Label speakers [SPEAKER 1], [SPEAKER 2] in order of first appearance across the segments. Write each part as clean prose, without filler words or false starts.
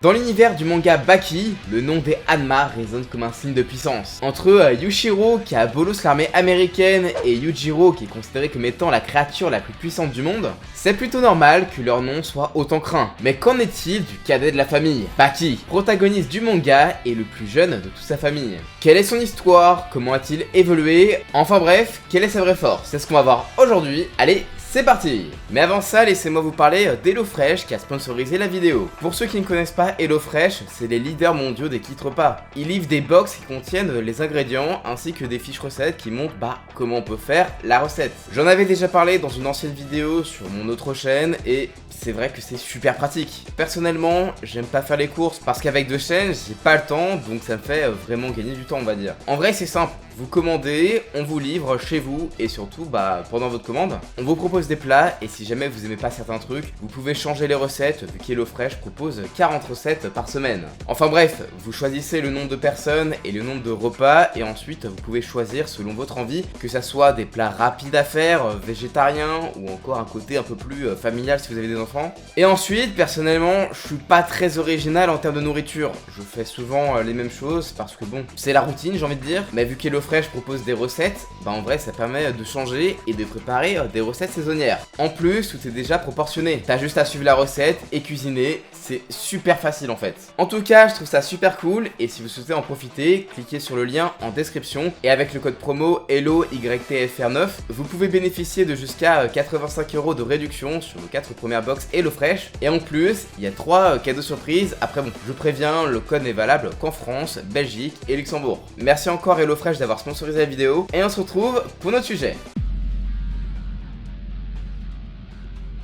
[SPEAKER 1] Dans l'univers du manga Baki, le nom des Hanma résonne comme un signe de puissance. Entre Yushiro qui a bolos l'armée américaine et Yujiro qui est considéré comme étant la créature la plus puissante du monde, c'est plutôt normal que leur nom soit autant craint. Mais qu'en est-il du cadet de la famille, Baki, protagoniste du manga et le plus jeune de toute sa famille? Quelle est son histoire? Comment a-t-il évolué? Enfin bref, quelle est sa vraie force? C'est ce qu'on va voir aujourd'hui. Allez, c'est parti! Mais avant ça, laissez-moi vous parler d'HelloFresh qui a sponsorisé la vidéo. Pour ceux qui ne connaissent pas HelloFresh, c'est les leaders mondiaux des kits repas. Ils livrent des box qui contiennent les ingrédients ainsi que des fiches recettes qui montrent comment on peut faire la recette. J'en avais déjà parlé dans une ancienne vidéo sur mon autre chaîne et c'est vrai que c'est super pratique. Personnellement, j'aime pas faire les courses parce qu'avec deux chaînes, j'ai pas le temps, donc ça me fait vraiment gagner du temps, on va dire. En vrai, c'est simple. Vous commandez, on vous livre chez vous et surtout, pendant votre commande, on vous propose des plats et si jamais vous aimez pas certains trucs, vous pouvez changer les recettes vu qu'HelloFresh propose 40 recettes par semaine. Enfin bref, vous choisissez le nombre de personnes et le nombre de repas et ensuite vous pouvez choisir selon votre envie, que ça soit des plats rapides à faire, végétariens ou encore un côté un peu plus familial si vous avez des enfants. Et ensuite, personnellement, je suis pas très original en termes de nourriture. Je fais souvent les mêmes choses parce que bon, c'est la routine, j'ai envie de dire, mais vu qu'HelloFresh propose des recettes, en vrai ça permet de changer et de préparer des recettes saisonnières. En plus, tout est déjà proportionné. T'as juste à suivre la recette et cuisiner, c'est super facile en fait. En tout cas, je trouve ça super cool et si vous souhaitez en profiter, cliquez sur le lien en description et avec le code promo HelloYTFR9, vous pouvez bénéficier de jusqu'à 85 € de réduction sur vos 4 premières box HelloFresh. Et en plus, il y a 3 cadeaux surprises. Après bon, je préviens, le code n'est valable qu'en France, Belgique et Luxembourg. Merci encore HelloFresh d'avoir sponsorisé la vidéo et on se retrouve pour notre sujet.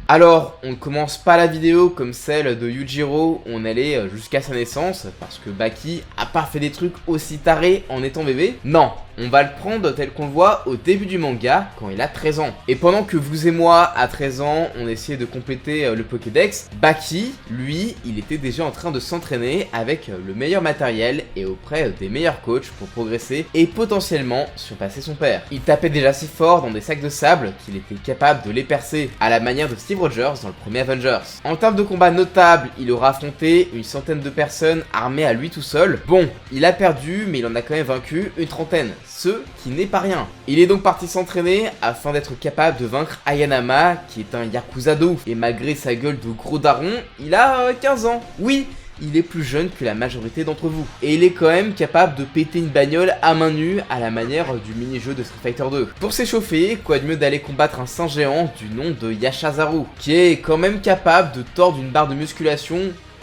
[SPEAKER 1] Alors, on ne commence pas la vidéo comme celle de Yujiro, on allait jusqu'à sa naissance, parce que Baki a pas fait des trucs aussi tarés en étant bébé. Non, on va le prendre tel qu'on le voit au début du manga, quand il a 13 ans. Et pendant que vous et moi, à 13 ans, on essayait de compléter le Pokédex, Baki, lui, il était déjà en train de s'entraîner avec le meilleur matériel et auprès des meilleurs coachs pour progresser et potentiellement surpasser son père. Il tapait déjà si fort dans des sacs de sable qu'il était capable de les percer, à la manière de Steve Rogers dans le premier Avengers. En termes de combat notable, il aura affronté une centaine de personnes armées à lui tout seul. Bon, il a perdu, mais il en a quand même vaincu une trentaine, ce qui n'est pas rien. Il est donc parti s'entraîner afin d'être capable de vaincre Ayanama, qui est un Yakuza de ouf. Et malgré sa gueule de gros daron, il a 15 ans. Oui, il est plus jeune que la majorité d'entre vous. Et il est quand même capable de péter une bagnole à main nue à la manière du mini-jeu de Street Fighter 2. Pour s'échauffer, quoi de mieux d'aller combattre un singe géant du nom de Yashazaru, qui est quand même capable de tordre une barre de musculation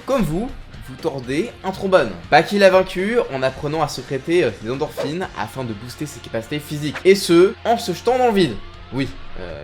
[SPEAKER 1] comme vous tordez un trombone. Baki l'a vaincu en apprenant à secréter des endorphines afin de booster ses capacités physiques. Et ce, en se jetant dans le vide. Oui,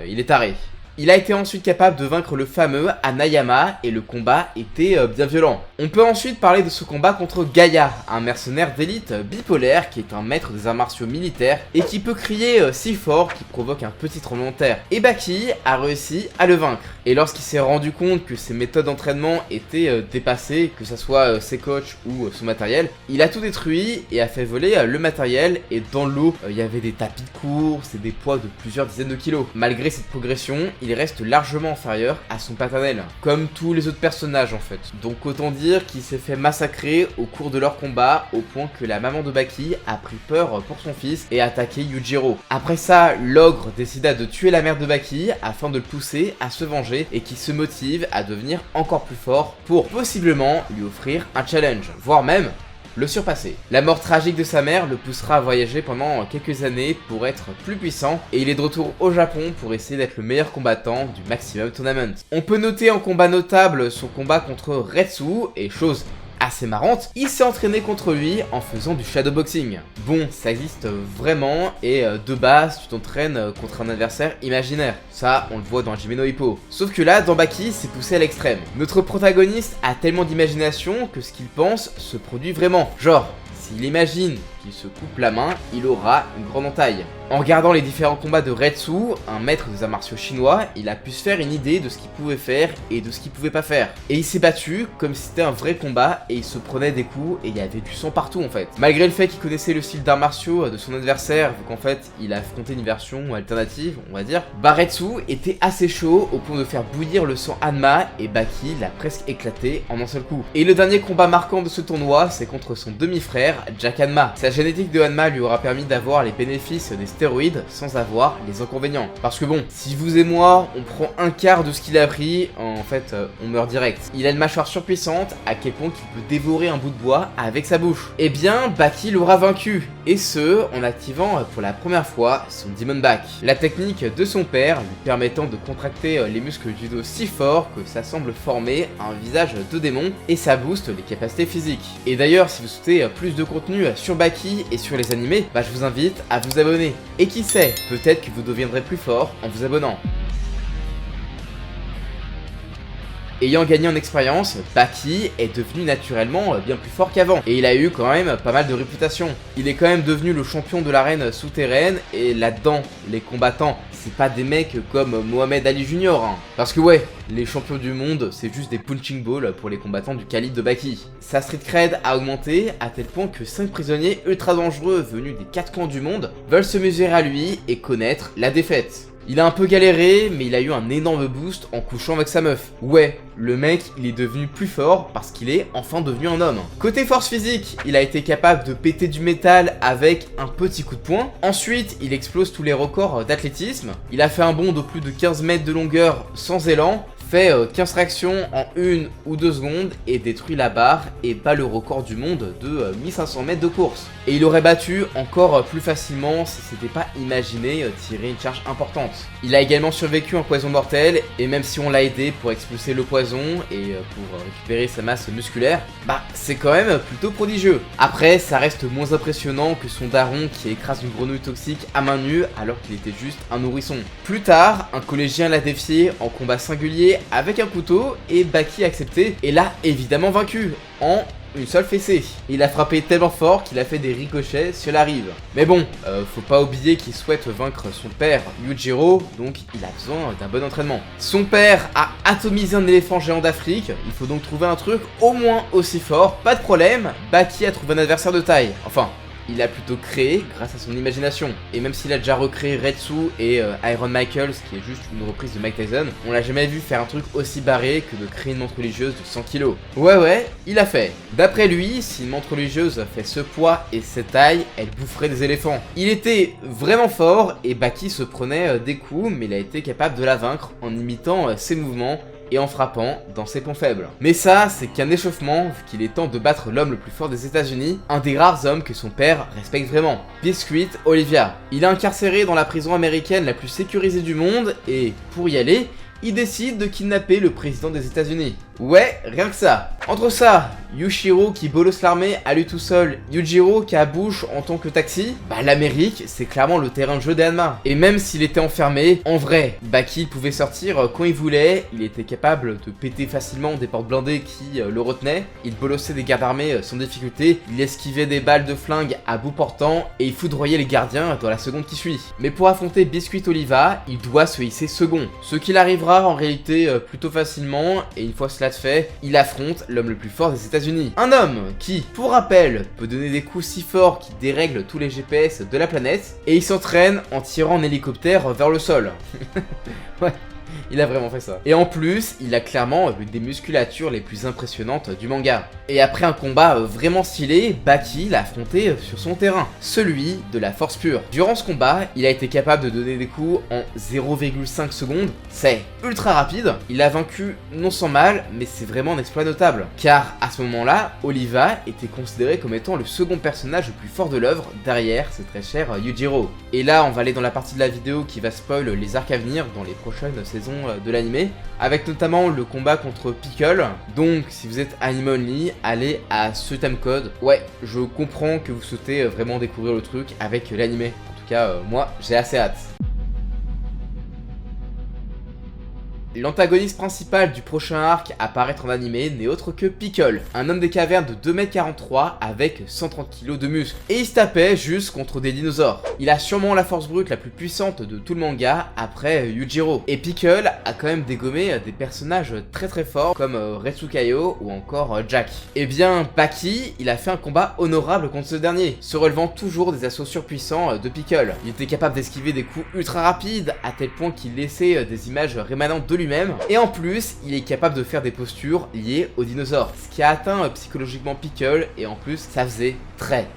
[SPEAKER 1] il est taré. Il a été ensuite capable de vaincre le fameux Hanayama et le combat était bien violent. On peut ensuite parler de ce combat contre Gaia, un mercenaire d'élite bipolaire qui est un maître des arts martiaux militaires et qui peut crier si fort qu'il provoque un petit tremblement de terre. Et Baki a réussi à le vaincre. Et lorsqu'il s'est rendu compte que ses méthodes d'entraînement étaient dépassées, que ce soit ses coachs ou son matériel, il a tout détruit et a fait voler le matériel et dans l'eau, il y avait des tapis de course et des poids de plusieurs dizaines de kilos. Malgré cette progression, il reste largement inférieur à son paternel, comme tous les autres personnages en fait. Donc autant dire qu'il s'est fait massacrer au cours de leur combat, au point que la maman de Baki a pris peur pour son fils et a attaqué Yujiro. Après ça, l'ogre décida de tuer la mère de Baki afin de le pousser à se venger et qui se motive à devenir encore plus fort pour possiblement lui offrir un challenge, voire même le surpasser. La mort tragique de sa mère le poussera à voyager pendant quelques années pour être plus puissant et il est de retour au Japon pour essayer d'être le meilleur combattant du Maximum Tournament. On peut noter en combat notable son combat contre Retsu et chose assez marrante, il s'est entraîné contre lui en faisant du shadowboxing. Bon, ça existe vraiment et de base tu t'entraînes contre un adversaire imaginaire. Ça, on le voit dans Hajime no Ippo. Sauf que là, dans Baki, c'est poussé à l'extrême. Notre protagoniste a tellement d'imagination que ce qu'il pense se produit vraiment. Genre, s'il imagine qu'il se coupe la main, il aura une grande entaille. En regardant les différents combats de Retsu, un maître des arts martiaux chinois, il a pu se faire une idée de ce qu'il pouvait faire et de ce qu'il pouvait pas faire. Et il s'est battu comme si c'était un vrai combat et il se prenait des coups et il y avait du sang partout en fait. Malgré le fait qu'il connaissait le style d'arts martiaux de son adversaire, vu qu'en fait il a affronté une version alternative, on va dire, Retsu était assez chaud au point de faire bouillir le sang Hanma et Baki l'a presque éclaté en un seul coup. Et le dernier combat marquant de ce tournoi, c'est contre son demi-frère, Jack Hanma. Sa génétique de Hanma lui aura permis d'avoir les bénéfices des stéroïdes sans avoir les inconvénients. Parce que bon, si vous et moi, on prend un quart de ce qu'il a pris, en fait, on meurt direct. Il a une mâchoire surpuissante à quel point qu'il peut dévorer un bout de bois avec sa bouche. Eh bien, Baki l'aura vaincu, et ce, en activant pour la première fois son Demon Back. La technique de son père lui permettant de contracter les muscles du dos si fort que ça semble former un visage de démon, et ça booste les capacités physiques. Et d'ailleurs, si vous souhaitez plus de contenu sur Baki et sur les animés, je vous invite à vous abonner. Et qui sait, peut-être que vous deviendrez plus fort en vous abonnant. Ayant gagné en expérience, Baki est devenu naturellement bien plus fort qu'avant. Et il a eu quand même pas mal de réputation. Il est quand même devenu le champion de l'arène souterraine. Et là-dedans, les combattants, c'est pas des mecs comme Mohamed Ali Jr. Parce que ouais, les champions du monde, c'est juste des punching balls pour les combattants du calibre de Baki. Sa street cred a augmenté à tel point que 5 prisonniers ultra dangereux venus des 4 coins du monde veulent se mesurer à lui et connaître la défaite. Il a un peu galéré, mais il a eu un énorme boost en couchant avec sa meuf. Ouais, le mec, il est devenu plus fort parce qu'il est enfin devenu un homme. Côté force physique, il a été capable de péter du métal avec un petit coup de poing. Ensuite, il explose tous les records d'athlétisme. Il a fait un bond de plus de 15 mètres de longueur sans élan, fait 15 réactions en 1 ou 2 secondes et détruit la barre et bat le record du monde de 1500 mètres de course. Et il aurait battu encore plus facilement si c'était pas imaginé tirer une charge importante. Il a également survécu en poison mortel et même si on l'a aidé pour expulser le poison et pour récupérer sa masse musculaire, c'est quand même plutôt prodigieux. Après, ça reste moins impressionnant que son daron qui écrase une grenouille toxique à main nue alors qu'il était juste un nourrisson. Plus tard, un collégien l'a défié en combat singulier avec un couteau et Baki a accepté et l'a évidemment vaincu en une seule fessée. Il a frappé tellement fort qu'il a fait des ricochets sur la rive. Mais bon, faut pas oublier qu'il souhaite vaincre son père Yujiro, donc il a besoin d'un bon entraînement. Son père a atomisé un éléphant géant d'Afrique, il faut donc trouver un truc au moins aussi fort. Pas de problème, Baki a trouvé un adversaire de taille. Enfin, il a plutôt créé grâce à son imagination. Et même s'il a déjà recréé Retsu et Iron Michaels, qui est juste une reprise de Mike Tyson, on l'a jamais vu faire un truc aussi barré que de créer une montre religieuse de 100 kg. Ouais, il a fait. D'après lui, si une montre religieuse fait ce poids et cette taille, elle boufferait des éléphants. Il était vraiment fort et Baki se prenait des coups, mais il a été capable de la vaincre en imitant ses mouvements et en frappant dans ses points faibles. Mais ça, c'est qu'un échauffement, vu qu'il est temps de battre l'homme le plus fort des États-Unis, un des rares hommes que son père respecte vraiment, Biscuit Olivia. Il est incarcéré dans la prison américaine la plus sécurisée du monde, et pour y aller, il décide de kidnapper le président des États-Unis. Ouais, rien que ça. Entre ça, Yushiro qui bolosse l'armée à lui tout seul, Yujiro qui a bouche en tant que taxi, l'Amérique, c'est clairement le terrain de jeu d'Hanma. Et même s'il était enfermé, en vrai, Baki pouvait sortir quand il voulait, il était capable de péter facilement des portes blindées qui le retenaient, il bolossait des gardes armés sans difficulté, il esquivait des balles de flingue à bout portant, et il foudroyait les gardiens dans la seconde qui suit. Mais pour affronter Biscuit Oliva, il doit se hisser second, ce qu'il arrivera en réalité plutôt facilement, et une fois cela fait, il affronte l'homme le plus fort des États-Unis. Un homme qui, pour rappel, peut donner des coups si forts qu'il dérègle tous les GPS de la planète, et il s'entraîne en tirant en hélicoptère vers le sol. Ouais. Il a vraiment fait ça. Et en plus, il a clairement une des musculatures les plus impressionnantes du manga. Et après un combat vraiment stylé, Baki l'a affronté sur son terrain, celui de la force pure. Durant ce combat, il a été capable de donner des coups en 0,5 secondes. C'est ultra rapide. Il a vaincu non sans mal, mais c'est vraiment un exploit notable. Car à ce moment-là, Oliva était considéré comme étant le second personnage le plus fort de l'œuvre, derrière ce très cher Yujiro. Et là, on va aller dans la partie de la vidéo qui va spoil les arcs à venir dans les prochaines saisons de l'anime, avec notamment le combat contre Pickle. Donc si vous êtes anime only, allez à ce timecode. Ouais, je comprends que vous souhaitez vraiment découvrir le truc avec l'anime. En tout cas, moi j'ai assez hâte. L'antagoniste principal du prochain arc à apparaître en animé n'est autre que Pickle, un homme des cavernes de 2,43 m avec 130 kg de muscles. Et il se tapait juste contre des dinosaures. Il a sûrement la force brute la plus puissante de tout le manga après Yujiro. Et Pickle a quand même dégommé des personnages très forts comme Retsukayo ou encore Jack. Et bien Baki, il a fait un combat honorable contre ce dernier, se relevant toujours des assauts surpuissants de Pickle. Il était capable d'esquiver des coups ultra rapides à tel point qu'il laissait des images rémanentes de lui-même. Et en plus, il est capable de faire des postures liées aux dinosaures, ce qui a atteint psychologiquement Pickle et en plus ça faisait très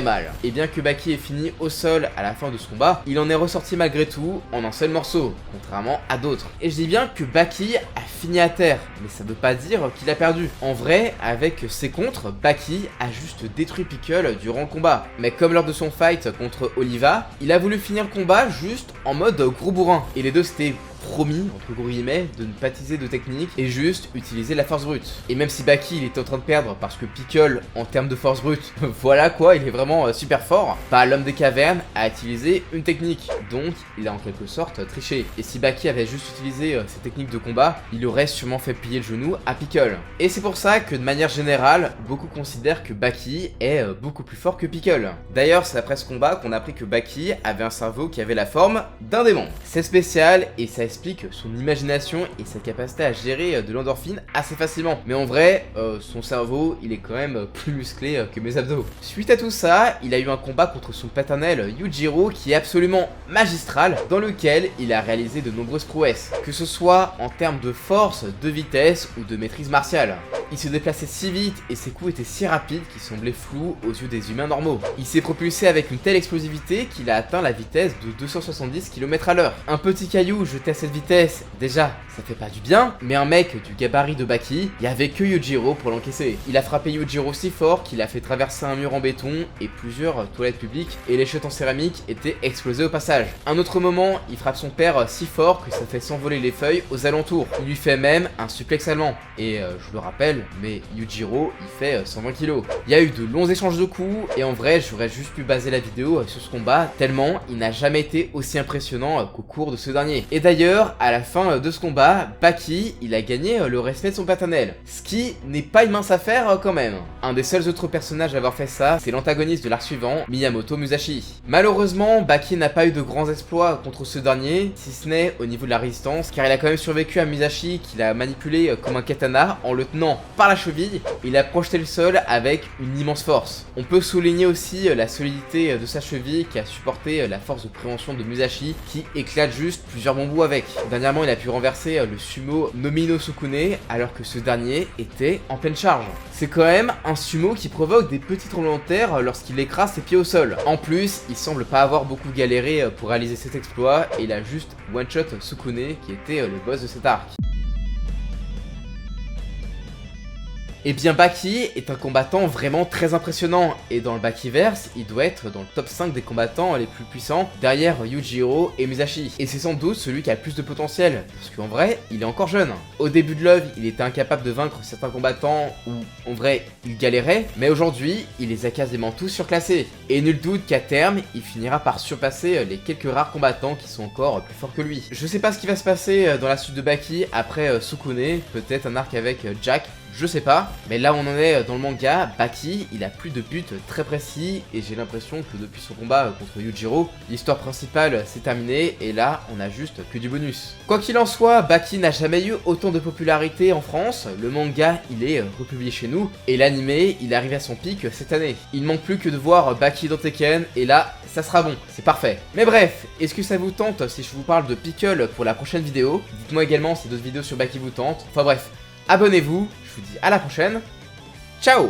[SPEAKER 1] mal. Et bien que Baki ait fini au sol à la fin de ce combat, il en est ressorti malgré tout en un seul morceau, contrairement à d'autres. Et je dis bien que Baki a fini à terre, mais ça veut pas dire qu'il a perdu. En vrai, avec ses contres, Baki a juste détruit Pickle durant le combat. Mais comme lors de son fight contre Oliva, il a voulu finir le combat juste en mode gros bourrin. Et les deux s'étaient promis, entre gros guillemets, de ne pas utiliser de technique et juste utiliser la force brute. Et même si Baki il était en train de perdre parce que Pickle, en termes de force brute, voilà quoi, il est vraiment super fort, bah l'homme des cavernes a utilisé une technique, donc il a en quelque sorte triché. Et si Baki avait juste utilisé ses techniques de combat, il aurait sûrement fait plier le genou à Pickle. Et c'est pour ça que de manière générale, beaucoup considèrent que Baki est beaucoup plus fort que Pickle. D'ailleurs, c'est après ce combat qu'on a appris que Baki avait un cerveau qui avait la forme d'un démon. C'est spécial et ça explique son imagination et sa capacité à gérer de l'endorphine assez facilement. Mais en vrai, son cerveau, il est quand même plus musclé que mes abdos. Suite à tout ça, il a eu un combat contre son paternel Yujiro qui est absolument magistral, dans lequel il a réalisé de nombreuses prouesses, que ce soit en termes de force, de vitesse ou de maîtrise martiale. Il se déplaçait si vite et ses coups étaient si rapides qu'ils semblaient flous aux yeux des humains normaux. Il s'est propulsé avec une telle explosivité qu'il a atteint la vitesse de 270 km/h. Un petit caillou jeté à cette vitesse, déjà, ça fait pas du bien, mais un mec du gabarit de Baki, il y avait que Yujiro pour l'encaisser. Il a frappé Yujiro si fort qu'il a fait traverser un mur en béton et plusieurs toilettes publiques et les chiottes en céramique étaient explosées au passage. Un autre moment, il frappe son père si fort que ça fait s'envoler les feuilles aux alentours. Il lui fait même un suplex allemand. Et je le rappelle, mais Yujiro, il fait 120 kg. Il y a eu de longs échanges de coups et en vrai, j'aurais juste pu baser la vidéo sur ce combat tellement il n'a jamais été aussi impressionnant qu'au cours de ce dernier. Et d'ailleurs, à la fin de ce combat, Baki, il a gagné le respect de son paternel, ce qui n'est pas une mince affaire quand même. Un des seuls autres personnages à avoir fait ça, c'est l'antagoniste de l'arc suivant, Miyamoto Musashi. Malheureusement, Baki n'a pas eu de grands exploits contre ce dernier, si ce n'est au niveau de la résistance, car il a quand même survécu à Musashi qu'il a manipulé comme un katana en le tenant par la cheville. Il a projeté le sol avec une immense force. On peut souligner aussi la solidité de sa cheville qui a supporté la force de préhension de Musashi qui éclate juste plusieurs bambous avec. Dernièrement, il a pu renverser le sumo Nomino Sukune alors que ce dernier était en pleine charge. C'est quand même un sumo qui provoque des petits tremblements de terre lorsqu'il écrase ses pieds au sol. En plus, il semble pas avoir beaucoup galéré pour réaliser cet exploit et il a juste one-shot Sukune qui était le boss de cet arc. Et bien Baki est un combattant vraiment très impressionnant et dans le Bakiverse, il doit être dans le top 5 des combattants les plus puissants derrière Yujiro et Musashi. Et c'est sans doute celui qui a le plus de potentiel, parce qu'en vrai, il est encore jeune. Au début de l'œuvre, il était incapable de vaincre certains combattants où en vrai, il galérait, mais aujourd'hui, il les a quasiment tous surclassés. Et nul doute qu'à terme, il finira par surpasser les quelques rares combattants qui sont encore plus forts que lui. Je sais pas ce qui va se passer dans la suite de Baki après Sukune, peut-être un arc avec Jack. Je sais pas, mais là on en est dans le manga, Baki, il a plus de buts très précis et j'ai l'impression que depuis son combat contre Yujiro, l'histoire principale s'est terminée et là on a juste que du bonus. Quoi qu'il en soit, Baki n'a jamais eu autant de popularité en France, le manga il est republié chez nous et l'anime il arrive à son pic cette année. Il ne manque plus que de voir Baki dans Tekken et là ça sera bon, c'est parfait. Mais bref, est-ce que ça vous tente si je vous parle de Pickle pour la prochaine vidéo? Dites-moi également si d'autres vidéos sur Baki vous tentent, enfin bref. Abonnez-vous, je vous dis à la prochaine, ciao!